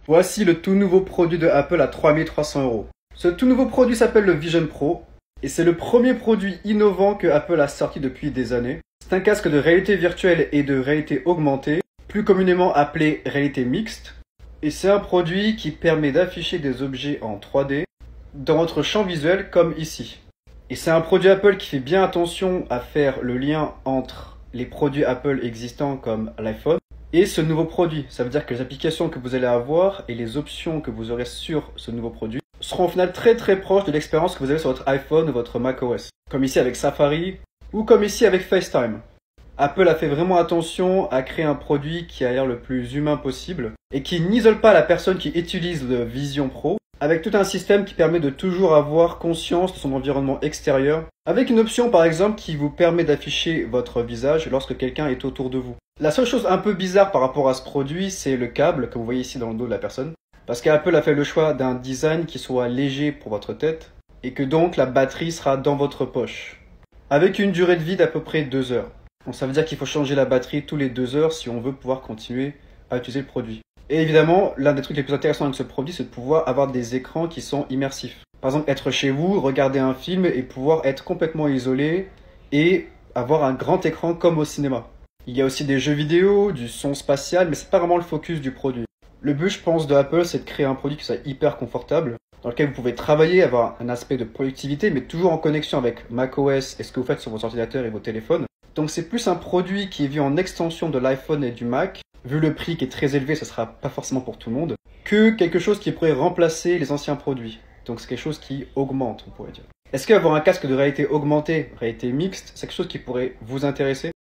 Voici le tout nouveau produit de Apple à 3 300 €. Ce tout nouveau produit s'appelle le Vision Pro et c'est le premier produit innovant que Apple a sorti depuis des années. C'est un casque de réalité virtuelle et de réalité augmentée, plus communément appelé réalité mixte. Et c'est un produit qui permet d'afficher des objets en 3D dans votre champ visuel comme ici. Et c'est un produit Apple qui fait bien attention à faire le lien entre les produits Apple existants comme l'iPhone et ce nouveau produit. Ça veut dire que les applications que vous allez avoir et les options que vous aurez sur ce nouveau produit seront au final très proches de l'expérience que vous avez sur votre iPhone ou votre macOS. Comme ici avec Safari ou comme ici avec FaceTime. Apple a fait vraiment attention à créer un produit qui a l'air le plus humain possible et qui n'isole pas la personne qui utilise le Vision Pro avec tout un système qui permet de toujours avoir conscience de son environnement extérieur avec une option par exemple qui vous permet d'afficher votre visage lorsque quelqu'un est autour de vous. La seule chose un peu bizarre par rapport à ce produit, c'est le câble que vous voyez ici dans le dos de la personne. Parce qu'Apple a fait le choix d'un design qui soit léger pour votre tête et que donc la batterie sera dans votre poche. Avec une durée de vie d'à peu près 2 heures. Donc ça veut dire qu'il faut changer la batterie tous les 2 heures si on veut pouvoir continuer à utiliser le produit. Et évidemment, l'un des trucs les plus intéressants avec ce produit, c'est de pouvoir avoir des écrans qui sont immersifs. Par exemple, être chez vous, regarder un film et pouvoir être complètement isolé et avoir un grand écran comme au cinéma. Il y a aussi des jeux vidéo, du son spatial, mais c'est pas vraiment le focus du produit. Le but, je pense, de Apple, c'est de créer un produit qui soit hyper confortable, dans lequel vous pouvez travailler, avoir un aspect de productivité, mais toujours en connexion avec macOS et ce que vous faites sur vos ordinateurs et vos téléphones. Donc c'est plus un produit qui est vu en extension de l'iPhone et du Mac. Vu le prix qui est très élevé, ce sera pas forcément pour tout le monde, que quelque chose qui pourrait remplacer les anciens produits. Donc c'est quelque chose qui augmente, on pourrait dire. Est-ce qu'avoir un casque de réalité augmentée, réalité mixte, c'est quelque chose qui pourrait vous intéresser?